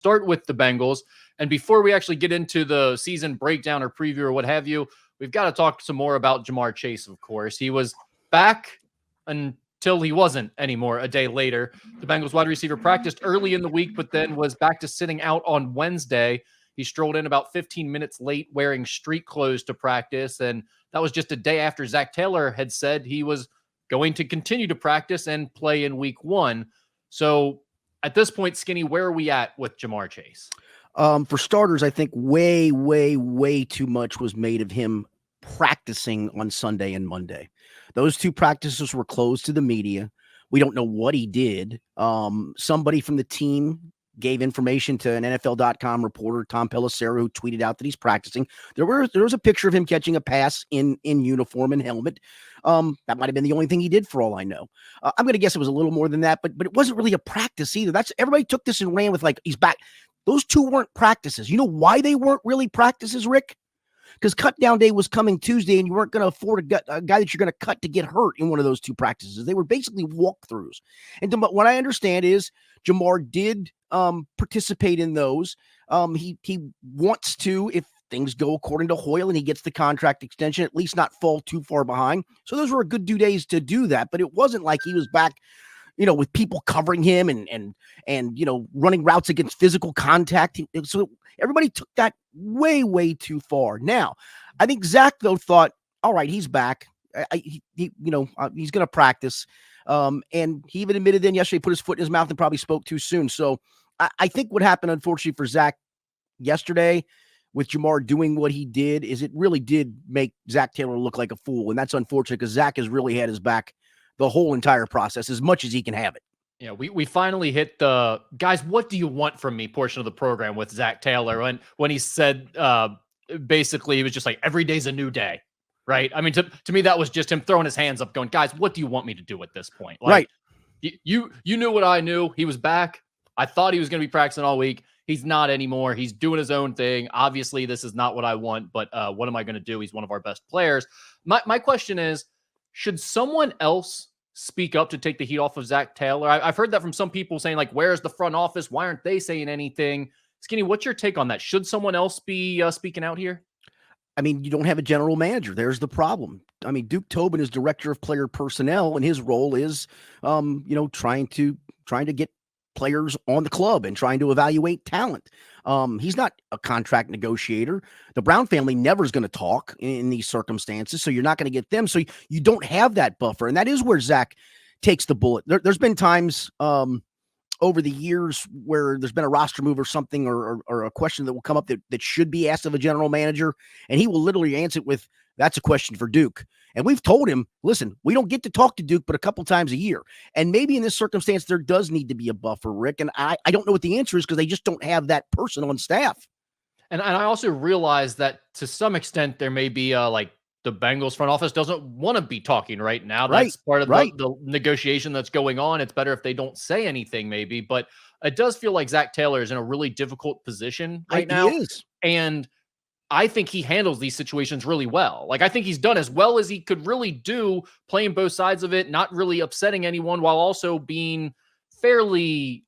start with the Bengals. And before we actually get into the season breakdown or preview or what have you, we've got to talk some more about Jamar Chase, of course. He was back until he wasn't anymore a day later. The Bengals wide receiver practiced early in the week, but then was back to sitting out on Wednesday. He strolled in about 15 minutes late wearing street clothes to practice, and that was just a day after Zach Taylor had said he was going to continue to practice and play in week 1. So at this point, Skinny, where are we at with Jamar Chase? For starters, I think way too much was made of him practicing on Sunday and Monday. Those 2 practices were closed to the media. We don't know what he did. Somebody from the team gave information to an NFL.com reporter, Tom Pelissero, who tweeted out that he's practicing. There was a picture of him catching a pass in uniform and helmet. That might have been the only thing he did for all I know. I'm going to guess it was a little more than that, but it wasn't really a practice either. Everybody took this and ran with like, he's back. Those 2 weren't practices. You know why they weren't really practices, Rick? Because cut down day was coming Tuesday, and you weren't going to afford a guy that you're going to cut to get hurt in one of those 2 practices. They were basically walkthroughs. And what I understand is Jamar did participate in those. He wants to, if things go according to Hoyle and he gets the contract extension, at least not fall too far behind. So those were a good 2 days to do that. But it wasn't like he was back, with people covering him and running routes against physical contact. So everybody took that way too far. Now, I think Zach, though, thought, all right, he's back. He's going to practice. And he even admitted then yesterday, put his foot in his mouth and probably spoke too soon. So I think what happened, unfortunately, for Zach yesterday with Jamar doing what he did is it really did make Zach Taylor look like a fool. And that's unfortunate because Zach has really had his back the whole entire process as much as he can have it. Yeah, we finally hit the guys, what do you want from me portion of the program with Zach Taylor. When he said basically he was just like, every day's a new day, right? I mean, to me, that was just him throwing his hands up going, guys, what do you want me to do at this point? Like, right. You knew what I knew. He was back. I thought he was going to be practicing all week. He's not anymore. He's doing his own thing. Obviously, this is not what I want, but what am I going to do? He's one of our best players. My question is, should someone else speak up to take the heat off of Zach Taylor? I've heard that from some people saying, like, where's the front office? Why aren't they saying anything? Skinny, what's your take on that? Should someone else be speaking out here? I mean, you don't have a general manager. There's the problem. I mean, Duke Tobin is director of player personnel, and his role is, trying to get players on the club and trying to evaluate talent. He's not a contract negotiator. The Brown family never is going to talk in these circumstances, so you're not going to get them. So you don't have that buffer, and that is where Zach takes the bullet. There's been times over the years where there's been a roster move or something or a question that will come up that should be asked of a general manager, and he will literally answer it with, that's a question for Duke. And we've told him, listen, we don't get to talk to Duke but a couple times a year. And maybe in this circumstance, there does need to be a buffer, Rick. And I don't know what the answer is because they just don't have that person on staff. And I also realize that to some extent, there may be like the Bengals front office doesn't want to be talking right now. That's part of the negotiation that's going on. It's better if they don't say anything maybe, but it does feel like Zach Taylor is in a really difficult position right now. He is. And I think he handles these situations really well. Like, I think he's done as well as he could really do, playing both sides of it, not really upsetting anyone while also being fairly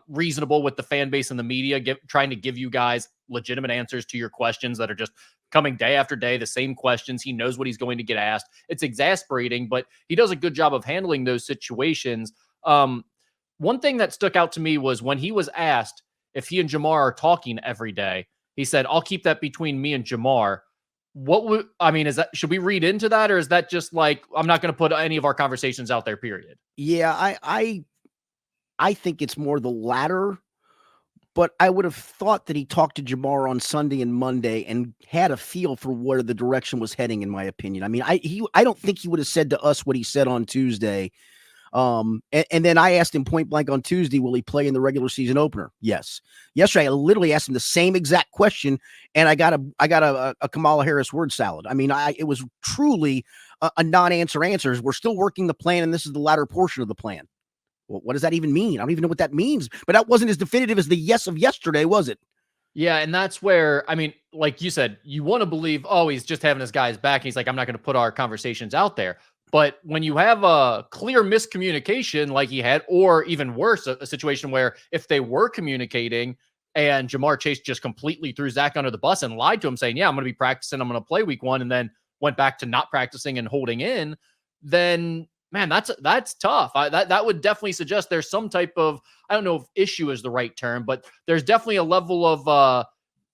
reasonable with the fan base and the media, trying to give you guys legitimate answers to your questions that are just coming day after day, the same questions. He knows what he's going to get asked. It's exasperating, but he does a good job of handling those situations. One thing that stuck out to me was when he was asked if he and Jamar are talking every day, he said, I'll keep that between me and Jamar. Is that, should we read into that? Or is that just like, I'm not going to put any of our conversations out there, period? Yeah, I think it's more the latter, but I would have thought that he talked to Jamar on Sunday and Monday and had a feel for where the direction was heading, in my opinion. I mean, I don't think he would have said to us what he said on Tuesday. And then I asked him point blank on Tuesday, will he play in the regular season opener? Yes. Yesterday, I literally asked him the same exact question, and I got a Kamala Harris word salad. I mean, it was truly a non-answer answers. We're still working the plan, and this is the latter portion of the plan. Well, what does that even mean? I don't even know what that means, but that wasn't as definitive as the yes of yesterday, was it? Yeah, and that's where, I mean, like you said, you want to believe, oh, he's just having his guys back. He's like, I'm not going to put our conversations out there. But when you have a clear miscommunication like he had, or even worse, a situation where if they were communicating, and Jamar Chase just completely threw Zach under the bus and lied to him, saying, yeah, I'm going to be practicing, I'm going to play week 1, and then went back to not practicing and holding in, then man, that's tough. That would definitely suggest there's some type of, I don't know if issue is the right term, but there's definitely a level of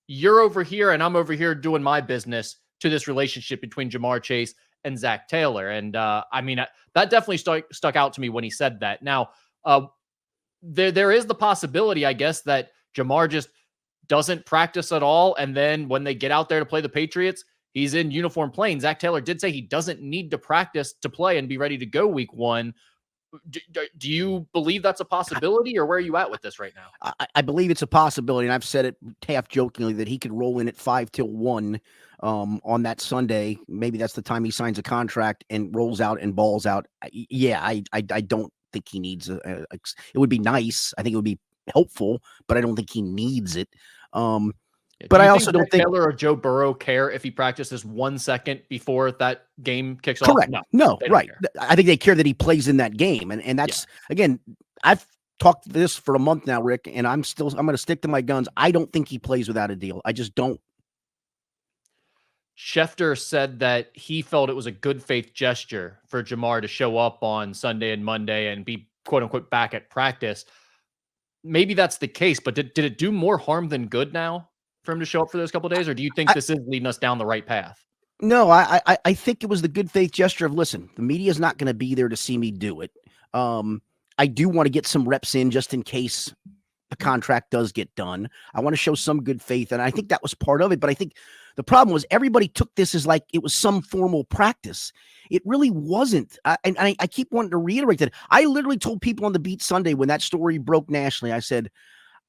you're over here and I'm over here doing my business to this relationship between Jamar Chase and Zach Taylor. And I mean, that definitely stuck out to me when he said that. Now, there is the possibility, I guess, that Jamar just doesn't practice at all. And then when they get out there to play the Patriots, he's in uniform playing. Zach Taylor did say he doesn't need to practice to play and be ready to go week 1. Do you believe that's a possibility, or where are you at with this right now? I believe it's a possibility, and I've said it half jokingly that he could roll in at 5 till 1 on that Sunday. Maybe that's the time he signs a contract and rolls out and balls out. Yeah, I don't think he needs it would be nice. I think it would be helpful, but I don't think he needs it. But I also don't think Taylor or Joe Burrow care if he practices 1 second before that game kicks correct. off. No, right. Care. I think they care that he plays in that game. And that's, again, I've talked this for a month now, Rick, and I'm going to stick to my guns. I don't think he plays without a deal. I just don't. Schefter said that he felt it was a good faith gesture for Jamar to show up on Sunday and Monday and be quote unquote back at practice. Maybe that's the case, but did it do more harm than good now for him to show up for those couple of days, or do you think this is leading us down the right path? No, I think it was the good faith gesture of, listen, the media is not going to be there to see me do it. I do want to get some reps in just in case the contract does get done. I want to show some good faith, and I think that was part of it. But I think the problem was everybody took this as like it was some formal practice. It really wasn't. And I keep wanting to reiterate that. I literally told people on the beat Sunday when that story broke nationally, I said,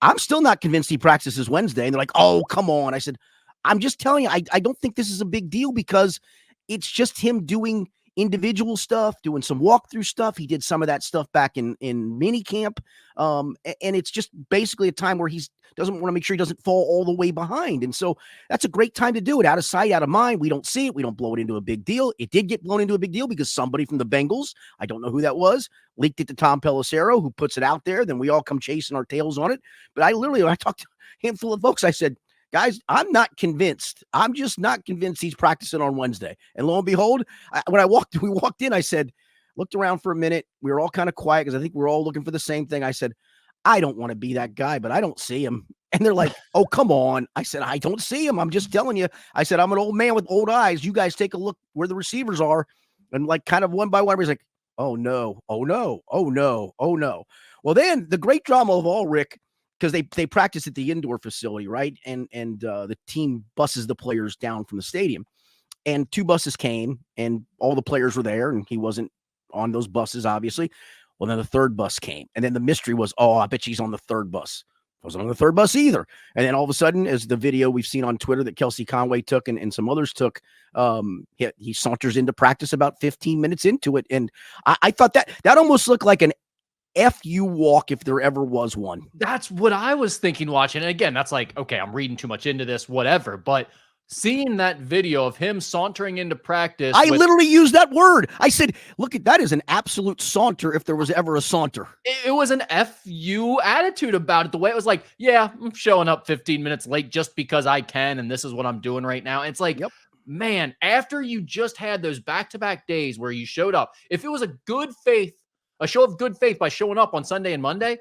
I'm still not convinced he practices Wednesday. And they're like, oh, come on. I said, I'm just telling you, I don't think this is a big deal because it's just him doing individual stuff, doing some walkthrough stuff. He did some of that stuff back in mini camp. And it's just basically a time where he doesn't want to make sure he doesn't fall all the way behind. And so that's a great time to do it. Out of sight, out of mind. We don't see it. We don't blow it into a big deal. It did get blown into a big deal because somebody from the Bengals, I don't know who that was, leaked it to Tom Pelissero, who puts it out there. Then we all come chasing our tails on it. But when I talked to a handful of folks, I said, guys, I'm not convinced. I'm just not convinced he's practicing on Wednesday. And lo and behold, we walked in, I said, looked around for a minute. We were all kind of quiet because I think we're all looking for the same thing. I said, I don't want to be that guy, but I don't see him. And they're like, oh, come on. I said, I don't see him. I'm just telling you. I said, I'm an old man with old eyes. You guys take a look where the receivers are. And like kind of one by one, he's like, oh no, oh no, oh no, oh no. Well, then the great drama of all, Rick, because they practice at the indoor facility, right? And the team buses the players down from the stadium. And 2 buses came, and all the players were there, and he wasn't on those buses, obviously. Well, then the 3rd bus came. And then the mystery was, oh, I bet she's on the 3rd bus. I wasn't on the 3rd bus either. And then all of a sudden, as the video we've seen on Twitter that Kelsey Conway took and some others took, he saunters into practice about 15 minutes into it. And I thought that almost looked like an FU walk if there ever was one. That's what I was thinking watching. And again, that's like, okay, I'm reading too much into this, whatever. But seeing that video of him sauntering into practice. I literally used that word. I said, look, that is an absolute saunter if there was ever a saunter. It was an FU attitude about it. The way it was like, yeah, I'm showing up 15 minutes late just because I can. And this is what I'm doing right now. And it's like, man, after you just had those back-to-back days where you showed up, if it was a show of good faith by showing up on Sunday and Monday,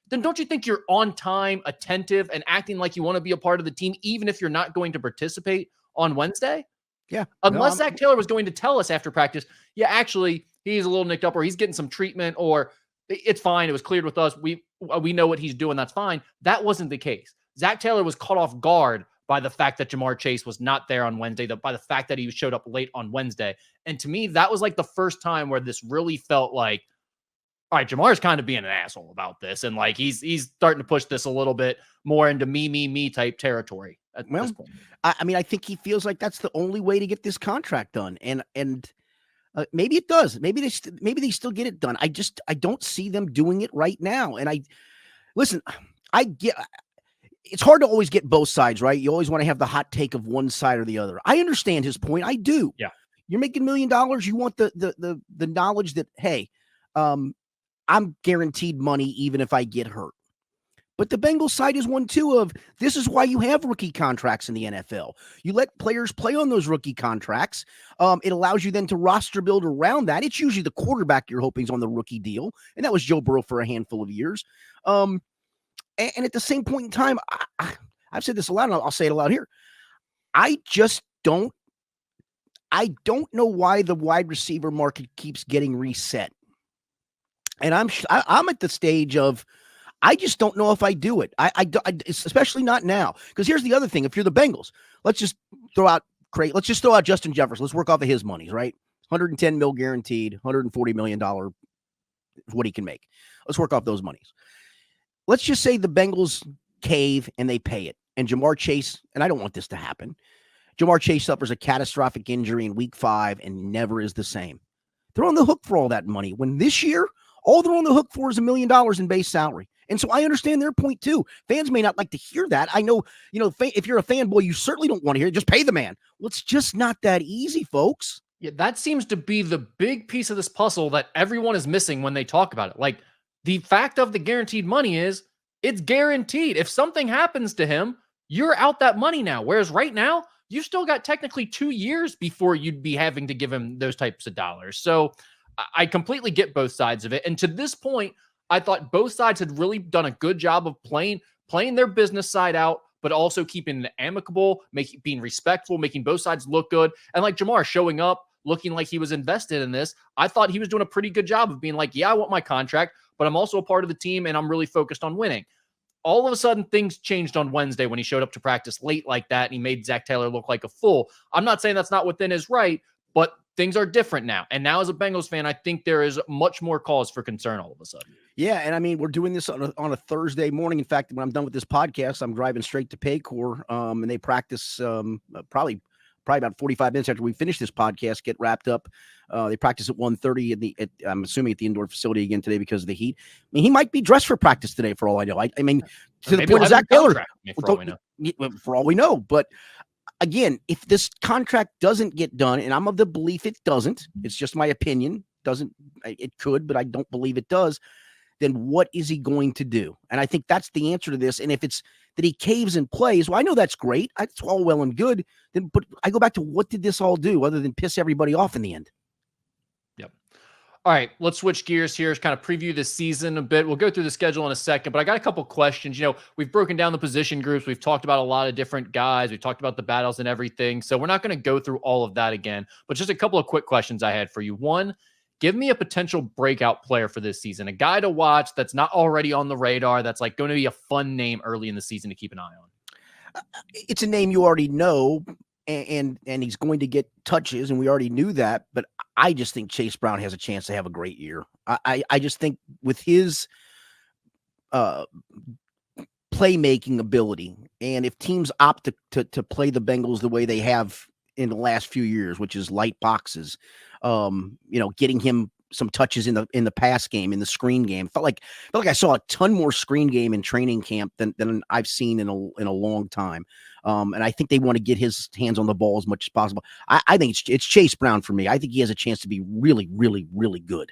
then don't you think you're on time, attentive, and acting like you want to be a part of the team, even if you're not going to participate on Wednesday? Yeah. Unless Zach Taylor was going to tell us after practice, yeah, actually, he's a little nicked up or he's getting some treatment or it's fine. It was cleared with us. We know what he's doing. That's fine. That wasn't the case. Zach Taylor was caught off guard by the fact that Jamar Chase was not there on Wednesday, by the fact that he showed up late on Wednesday. And to me, that was like the first time where this really felt like, all right, Jamar's kind of being an asshole about this. And like, he's starting to push this a little bit more into me type territory at this point. I mean, I think he feels like that's the only way to get this contract done. And maybe it does. Maybe they still get it done. I don't see them doing it right now. And it's hard to always get both sides, right? You always want to have the hot take of one side or the other. I understand his point. I do. Yeah. You're making $1 million. You want the knowledge that, hey, I'm guaranteed money even if I get hurt. But the Bengals side is one too of this is why you have rookie contracts in the NFL. You let players play on those rookie contracts. It allows you then to roster build around that. It's usually the quarterback you're hoping is on the rookie deal. And that was Joe Burrow for a handful of years. And at the same point in time, I've said this a lot, and I'll say it aloud here. I don't know why the wide receiver market keeps getting reset. And I'm at the stage of, I just don't know if I do it. I especially not now. Because here's the other thing. If you're the Bengals, let's just throw out Justin Jefferson. Let's work off of his monies, right? $110 million guaranteed, $140 million is what he can make. Let's work off those monies. Let's just say the Bengals cave and they pay it. And Jamar Chase, and I don't want this to happen, Jamar Chase suffers a catastrophic injury in week 5 and never is the same. They're on the hook for all that money. When this year, all they're on the hook for is $1 million in base salary. And so I understand their point too. Fans may not like to hear that. I know, if you're a fanboy, you certainly don't want to hear it. Just pay the man. Well, it's just not that easy, folks. Yeah, that seems to be the big piece of this puzzle that everyone is missing when they talk about it. Like, the fact of the guaranteed money is it's guaranteed. If something happens to him, you're out that money now. Whereas right now, you've still got technically 2 years before you'd be having to give him those types of dollars. So I completely get both sides of it. And to this point, I thought both sides had really done a good job of playing their business side out, but also keeping it amicable, being respectful, making both sides look good. And like Jamar showing up, looking like he was invested in this, I thought he was doing a pretty good job of being like, yeah, I want my contract, but I'm also a part of the team and I'm really focused on winning. All of a sudden, things changed on Wednesday when he showed up to practice late like that and he made Zach Taylor look like a fool. I'm not saying that's not within his right, but things are different now. And now as a Bengals fan, I think there is much more cause for concern all of a sudden. Yeah, and I mean, we're doing this on a Thursday morning. In fact, when I'm done with this podcast, I'm driving straight to Paycor, and they practice probably about 45 minutes after we finish this podcast, get wrapped up. They practice at 1:30 I'm assuming at the indoor facility again today because of the heat. I mean, he might be dressed for practice today for all I know. I mean, to the point of Zach Taylor, for all we know. But again, if this contract doesn't get done, and I'm of the belief it doesn't, it's just my opinion, it could, but I don't believe it does, then what is he going to do? And I think that's the answer to this. And if it's that he caves and plays, well, I know that's great. That's all well and good. But I go back to what did this all do other than piss everybody off in the end? Yep. All right, let's switch gears here, kind of preview the season a bit. We'll go through the schedule in a second, but I got a couple questions. We've broken down the position groups. We've talked about a lot of different guys. We've talked about the battles and everything. So we're not going to go through all of that again, but just a couple of quick questions I had for you. One, give me a potential breakout player for this season, a guy to watch that's not already on the radar, that's like going to be a fun name early in the season to keep an eye on. It's a name you already know, and he's going to get touches, and we already knew that, but I just think Chase Brown has a chance to have a great year. I just think with his playmaking ability, and if teams opt to play the Bengals the way they have in the last few years, which is light boxes, getting him some touches in the pass game, in the screen game. Felt like I saw a ton more screen game in training camp than I've seen in a long time. And I think they want to get his hands on the ball as much as possible. I think it's Chase Brown for me. I think he has a chance to be really, really, really good.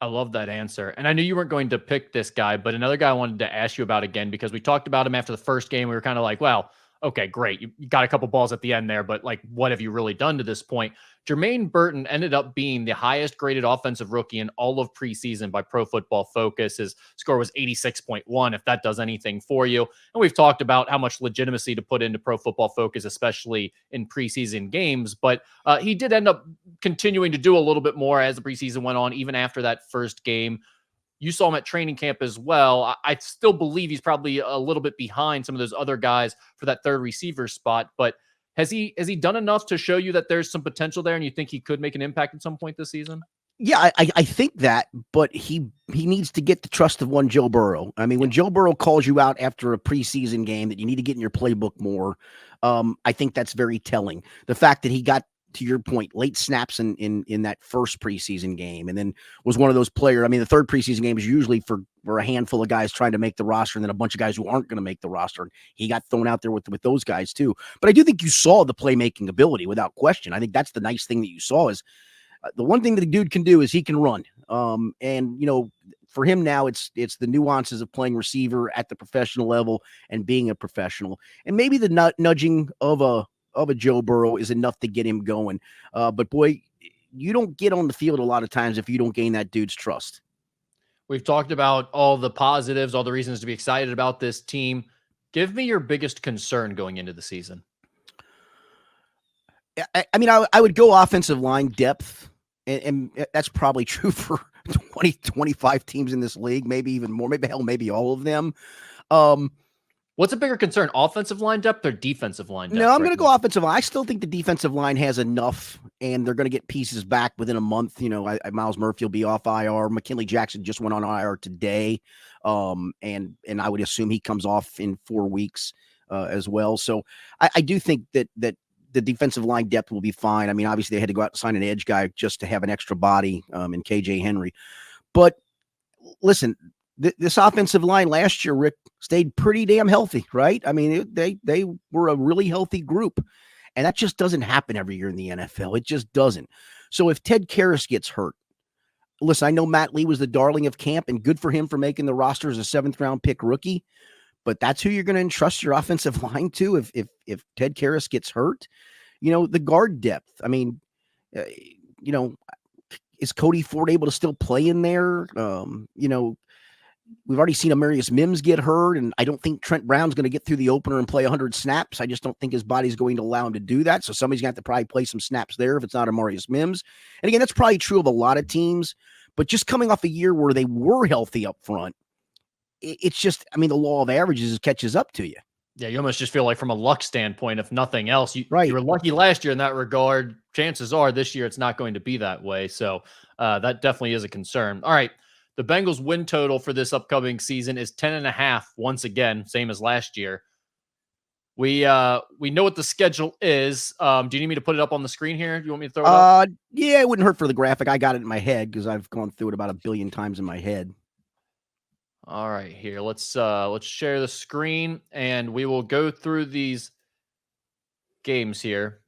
I love that answer. And I knew you weren't going to pick this guy, but another guy I wanted to ask you about again, because we talked about him after the first game. We were kind of like, well, okay, great. You got a couple balls at the end there, but like, what have you really done to this point? Jermaine Burton ended up being the highest graded offensive rookie in all of preseason by Pro Football Focus. His score was 86.1, if that does anything for you. And we've talked about how much legitimacy to put into Pro Football Focus, especially in preseason games. But he did end up continuing to do a little bit more as the preseason went on, even after that first game. You saw him at training camp as well. I still believe he's probably a little bit behind some of those other guys for that third receiver spot, but has he done enough to show you that there's some potential there and you think he could make an impact at some point this season? Yeah, I think that, but he needs to get the trust of one Joe Burrow. I mean, when Joe Burrow calls you out after a preseason game that you need to get in your playbook more, I think that's very telling. The fact that he got, to your point, late snaps in that first preseason game, and then was one of those players. I mean, the third preseason game is usually for a handful of guys trying to make the roster, and then a bunch of guys who aren't going to make the roster. And he got thrown out there with those guys too. But I do think you saw the playmaking ability without question. I think that's the nice thing that you saw is the one thing that the dude can do is he can run. And For him now, it's the nuances of playing receiver at the professional level and being a professional, and maybe the nudging of a Joe Burrow is enough to get him going. But boy, you don't get on the field a lot of times if you don't gain that dude's trust. We've talked about all the positives, all the reasons to be excited about this team. Give me your biggest concern going into the season. I mean, I would go offensive line depth, and that's probably true for 20, 25 teams in this league, maybe even more, maybe all of them. What's a bigger concern, offensive line depth or defensive line depth? No, I'm going to go offensive line. I still think the defensive line has enough, and they're going to get pieces back within a month. Miles Murphy will be off IR. McKinley Jackson just went on IR today, and I would assume he comes off in 4 weeks as well. So I do think that the defensive line depth will be fine. I mean, obviously they had to go out and sign an edge guy just to have an extra body in KJ Henry. But listen, this offensive line last year, Rick, stayed pretty damn healthy, right? I mean, they were a really healthy group, and that just doesn't happen every year in the NFL. It just doesn't. So if Ted Karras gets hurt, listen, I know Matt Lee was the darling of camp, and good for him for making the roster as a 7th-round pick rookie, but that's who you're going to entrust your offensive line to if Ted Karras gets hurt. The guard depth. I mean, is Cody Ford able to still play in there? We've already seen Amarius Mims get hurt, and I don't think Trent Brown's going to get through the opener and play 100 snaps. I just don't think his body's going to allow him to do that. So somebody's going to have to probably play some snaps there if it's not Amarius Mims. And again, that's probably true of a lot of teams, but just coming off a year where they were healthy up front, it's just, I mean, the law of averages catches up to you. Yeah, you almost just feel like from a luck standpoint, if nothing else, you Right. were lucky last year in that regard. Chances are this year it's not going to be that way. So that definitely is a concern. All right. The Bengals win total for this upcoming season is 10.5 once again, same as last year. We know what the schedule is. Do you need me to put it up on the screen here? Do you want me to throw it up? Yeah, it wouldn't hurt for the graphic. I got it in my head because I've gone through it about 1 billion times in my head. All right, here. Let's share the screen and we will go through these games here.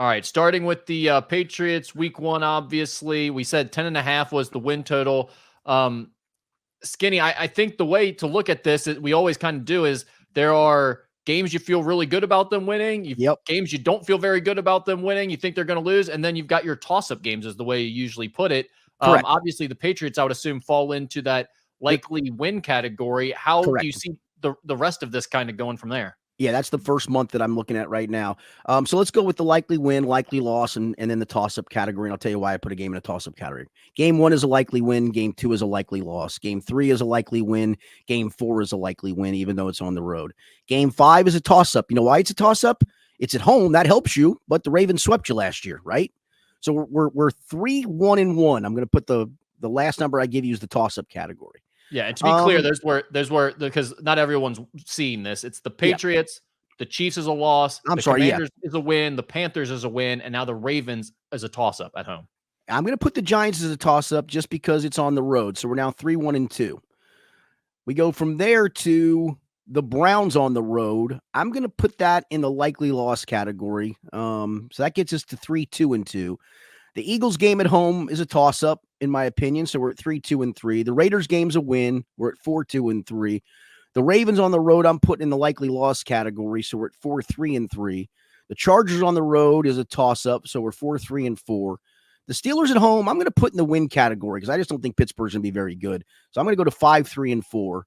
All right, starting with the Patriots, week 1, obviously. We said 10.5 was the win total. Skinny, I think the way to look at this, we always kind of do, is there are games you feel really good about them winning. Games you don't feel very good about them winning. You think they're going to lose. And then you've got your toss-up games is the way you usually put it. Obviously, the Patriots, I would assume, fall into that likely win category. How do you see the rest of this kind of going from there? Yeah, that's the first month that I'm looking at right now. So let's go with the likely win, likely loss, and then the toss-up category. And I'll tell you why I put a game in a toss-up category. Game 1 is a likely win. Game 2 is a likely loss. Game 3 is a likely win. Game 4 is a likely win, even though it's on the road. Game 5 is a toss-up. You know why it's a toss-up? It's at home. That helps you, but the Ravens swept you last year, right? So we're 3-1-1. I'm going to put the last number I give you is the toss-up category. Yeah, and to be clear, there's where because not everyone's seeing this. It's the Patriots, the Chiefs is a loss, Commanders is a win, the Panthers is a win, and now the Ravens is a toss-up at home. I'm going to put the Giants as a toss-up just because it's on the road. So we're now 3-1-2. We go from there to the Browns on the road. I'm going to put that in the likely loss category. So that gets us to 3-2-2. The Eagles game at home is a toss-up, in my opinion. So we're at 3-2-3. The Raiders game's a win. We're at 4-2-3. The Ravens on the road, I'm putting in the likely loss category. So we're at 4-3-3. The Chargers on the road is a toss-up. So we're 4-3-4. The Steelers at home, I'm going to put in the win category because I just don't think Pittsburgh's going to be very good. So I'm going to go to 5-3-4.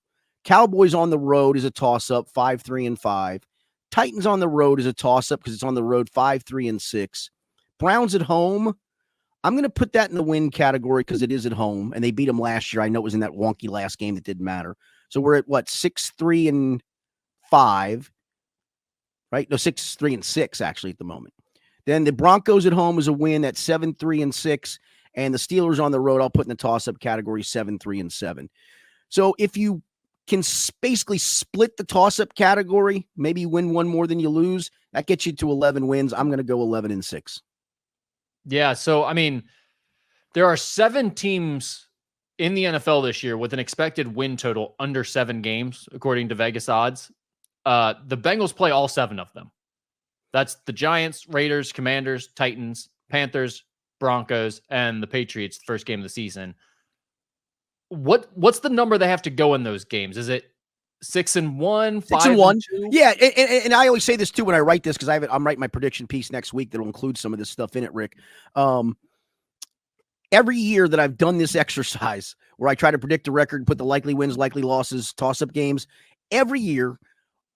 Cowboys on the road is a toss-up, 5-3-5. Titans on the road is a toss-up because it's on the road, 5-3-6. Browns at home, I'm going to put that in the win category because it is at home, and they beat them last year. I know it was in that wonky last game that didn't matter. So we're at, 6-3-5, right? No, 6-3-6, actually, at the moment. Then the Broncos at home is a win at 7-3-6, and the Steelers on the road, I'll put in the toss-up category, 7-3-7. So if you can basically split the toss-up category, maybe you win one more than you lose, that gets you to 11 wins. I'm going to go 11-6. Yeah, so, I mean, there are 7 teams in the NFL this year with an expected win total under 7 games, according to Vegas odds. The Bengals play all 7 of them. That's the Giants, Raiders, Commanders, Titans, Panthers, Broncos, and the Patriots, the first game of the season. What's the number they have to go in those games? Is it 6-1, 6-1? 5-2? Yeah, and I always say this too when I write this, because I'm writing my prediction piece next week that'll include some of this stuff in it, Rick. Every year that I've done this exercise where I try to predict the record, put the likely wins, likely losses, toss-up games, every year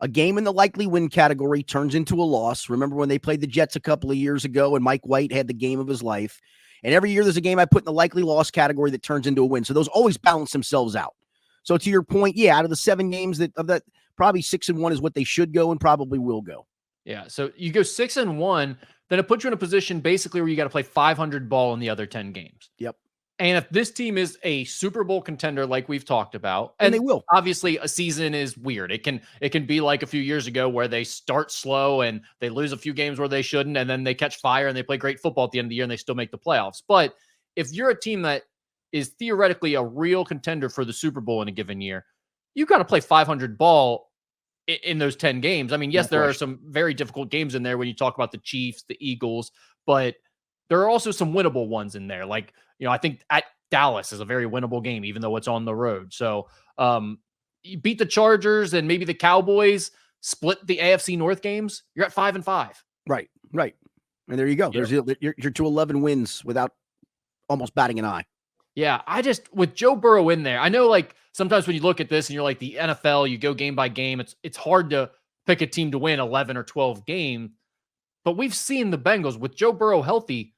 a game in the likely win category turns into a loss. Remember when they played the Jets a couple of years ago and Mike White had the game of his life? And every year there's a game I put in the likely loss category that turns into a win. So those always balance themselves out. So to your point, yeah, out of the 7 games that probably 6-1 is what they should go and probably will go. Yeah. So you go 6-1, then it puts you in a position basically where you got to play 500 ball in the other 10 games. Yep. And if this team is a Super Bowl contender, like we've talked about, and they will, obviously a season is weird. It can be like a few years ago where they start slow and they lose a few games where they shouldn't, and then they catch fire and they play great football at the end of the year and they still make the playoffs. But if you're a team that is theoretically a real contender for the Super Bowl in a given year, you've got to play 500 ball in those 10 games. I mean, yes, there are some very difficult games in there when you talk about the Chiefs, the Eagles, but there are also some winnable ones in there. Like, I think at Dallas is a very winnable game, even though it's on the road. So you beat the Chargers and maybe the Cowboys, split the AFC North games, you're at 5-5. Right. And there you go. There's you're to 11 wins without almost batting an eye. Yeah, with Joe Burrow in there, I know like sometimes when you look at this and you're like the NFL, you go game by game, it's hard to pick a team to win 11 or 12 games. But we've seen the Bengals with Joe Burrow healthy.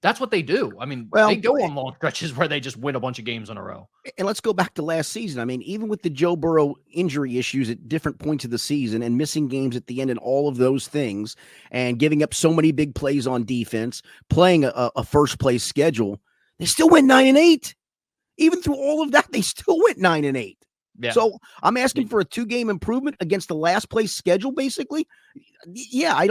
That's what they do. I mean, they go on long stretches where they just win a bunch of games in a row. And let's go back to last season. I mean, even with the Joe Burrow injury issues at different points of the season and missing games at the end and all of those things and giving up so many big plays on defense, playing a first place schedule, they still went 9-8. Even through all of that, they still went 9-8. Yeah. So I'm asking for a 2-game improvement against the last place schedule, basically. Yeah, I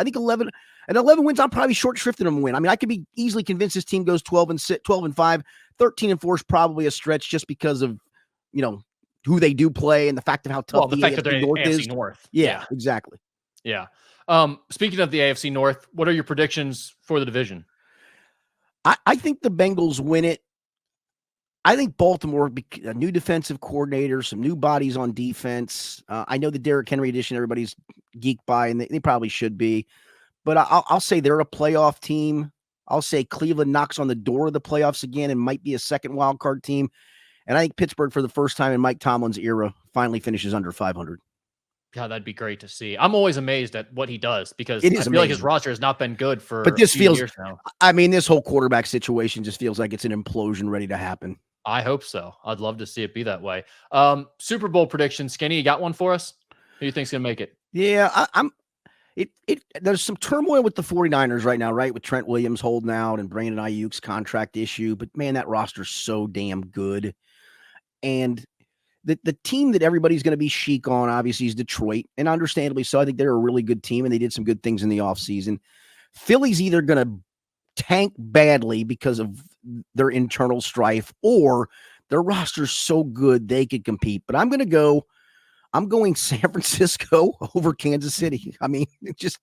think 11 wins, I'm probably short shrifting them a win. I mean, I could be easily convinced this team goes 12-5, 13-4 is probably a stretch just because of, who they do play and the fact of how tough the fact that they're North AFC is. North. Yeah, exactly. Yeah. Speaking of the AFC North, what are your predictions for the division? I think the Bengals win it. I think Baltimore, a new defensive coordinator, some new bodies on defense. I know the Derrick Henry edition everybody's geeked by, and they probably should be. But I'll say they're a playoff team. I'll say Cleveland knocks on the door of the playoffs again and might be a second wild card team. And I think Pittsburgh, for the first time in Mike Tomlin's era, finally finishes under 500. God, that'd be great to see. I'm always amazed at what he does because I feel like his roster has not been good for a few years now. I mean, this whole quarterback situation just feels like it's an implosion ready to happen. I hope so. I'd love to see it be that way. Super Bowl prediction, Skinny, you got one for us? Who do you think's going to make it? Yeah, there's some turmoil with the 49ers right now, right? With Trent Williams holding out and Brandon Ayuk's contract issue. But, man, that roster's so damn good. And the team that everybody's going to be chic on, obviously, is Detroit. And understandably so. I think they're a really good team, and they did some good things in the offseason. Philly's either going to tank badly because of their internal strife or their roster's so good they could compete. But I'm going San Francisco over Kansas City. I mean, it just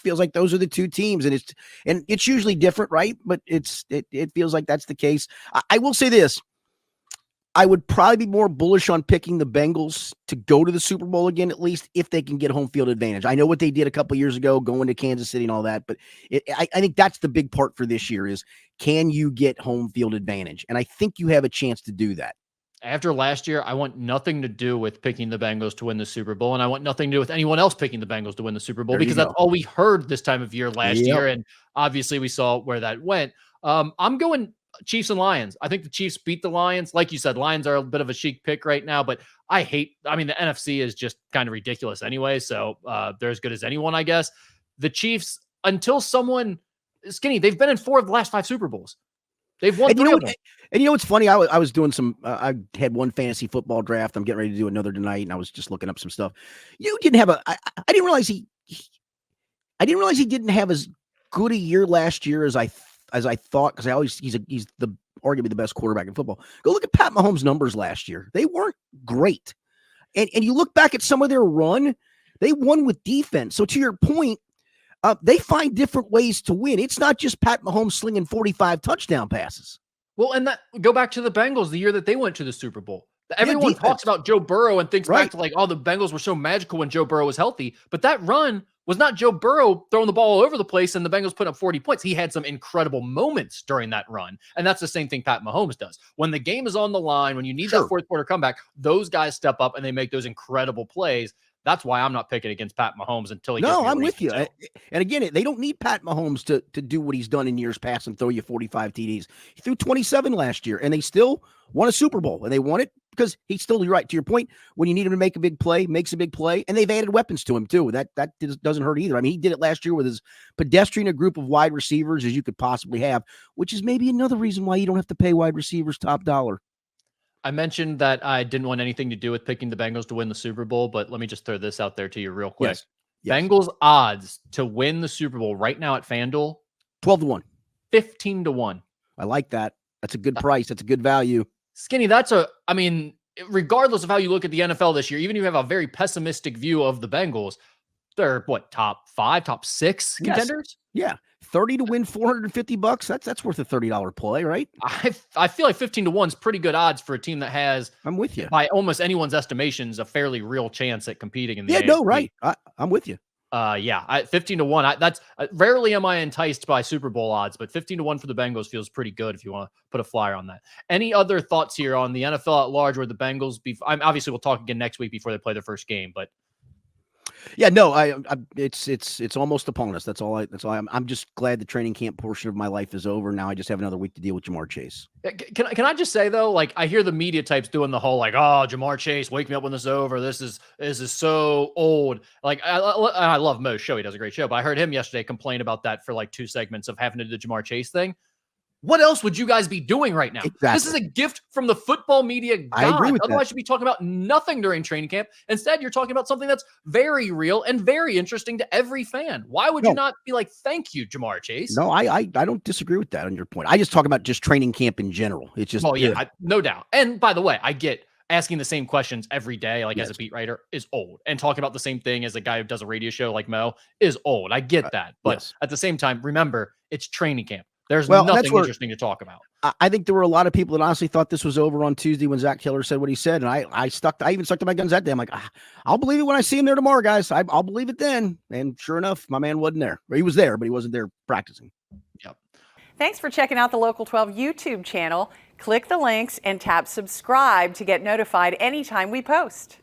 feels like those are the two teams, and it's usually different, right? But it feels like that's the case. I will say this. I would probably be more bullish on picking the Bengals to go to the Super Bowl again, at least if they can get home field advantage. I know what they did a couple of years ago, going to Kansas City and all that, but I think that's the big part for this year is, can you get home field advantage? And I think you have a chance to do that. After last year, I want nothing to do with picking the Bengals to win the Super Bowl, and I want nothing to do with anyone else picking the Bengals to win the Super Bowl because that's all we heard this time of year last year, and obviously we saw where that went. I'm going Chiefs and Lions. I think the Chiefs beat the Lions. Like you said, Lions are a bit of a chic pick right now, but the NFC is just kind of ridiculous anyway, so they're as good as anyone, I guess. The Chiefs, until someone, Skinny, they've been in 4 of the last 5 Super Bowls. They've won 3 of them. And you know what's funny? I was doing some. I had one fantasy football draft. I'm getting ready to do another tonight, and I was just looking up some stuff. You didn't have I didn't realize he didn't have as good a year last year as I thought, because he's arguably the best quarterback in football. Go look at Pat Mahomes' numbers last year. They weren't great, and you look back at some of their run, they won with defense. So to your point, They find different ways to win. It's not just Pat Mahomes slinging 45 touchdown passes. Well, and that go back to the Bengals the year that they went to the Super Bowl. Everyone defense. talks about Joe Burrow and thinks back Right. to like, oh, the Bengals were so magical when Joe Burrow was healthy. But that run was not Joe Burrow throwing the ball all over the place and the Bengals putting up 40 points. He had some incredible moments during that run. And that's the same thing Pat Mahomes does. When the game is on the line, when you need that fourth quarter comeback, those guys step up and they make those incredible plays. That's why I'm not picking against Pat Mahomes until he gives me a I'm with you. reason to. And again, they don't need Pat Mahomes to do what he's done in years past and throw you 45 TDs. He threw 27 last year, and they still won a Super Bowl. And they won it because he's still, you're right, to your point, when you need him to make a big play, makes a big play. And they've added weapons to him, too. That doesn't hurt either. I mean, he did it last year with as pedestrian a group of wide receivers as you could possibly have, which is maybe another reason why you don't have to pay wide receivers top dollar. I mentioned that I didn't want anything to do with picking the Bengals to win the Super Bowl, but let me just throw this out there to you real quick. Yes. Bengals odds to win the Super Bowl right now at FanDuel, 12-1. 15-1. I like that. That's a good price. That's a good value. Skinny, regardless of how you look at the NFL this year, even if you have a very pessimistic view of the Bengals, they're top 5, top 6 contenders? Yeah. 30 to win $450. That's worth a $30 play, right? I feel like 15-1 is pretty good odds for a team that has, I'm with you, by almost anyone's estimations, a fairly real chance at competing in the AFC. No, right. I'm with you. 15-1. That's rarely am I enticed by Super Bowl odds, but 15-1 for the Bengals feels pretty good if you want to put a flyer on that. Any other thoughts here on the NFL at large, where the Bengals obviously we'll talk again next week before they play their first game, but yeah, no, it's almost upon us. That's all. I'm just glad the training camp portion of my life is over. Now I just have another week to deal with Jamar Chase. Can I just say though, like I hear the media types doing the whole like, oh, Jamar Chase, wake me up when this is over. This is so old. Like I love Mo's show. He does a great show, but I heard him yesterday complain about that for like 2 segments of having to do the Jamar Chase thing. What else would you guys be doing right now? Exactly. This is a gift from the football media god. I agree with Otherwise, that. you'd be talking about nothing during training camp. Instead, you're talking about something that's very real and very interesting to every fan. Why would you not be like, thank you, Jamar Chase? No, I don't disagree with that on your point. I just talk about just training camp in general. It's just, no doubt. And by the way, I get asking the same questions every day, like as a beat writer, is old. And talking about the same thing as a guy who does a radio show like Mo is old. I get that. But at the same time, remember, it's training camp. There's nothing interesting to talk about. I think there were a lot of people that honestly thought this was over on Tuesday when Zach Keller said what he said. And I even stuck to my guns that day. I'm like, I'll believe it when I see him there tomorrow, guys. I'll believe it then. And sure enough, my man wasn't there. Or he was there, but he wasn't there practicing. Yep. Thanks for checking out the Local 12 YouTube channel. Click the links and tap subscribe to get notified anytime we post.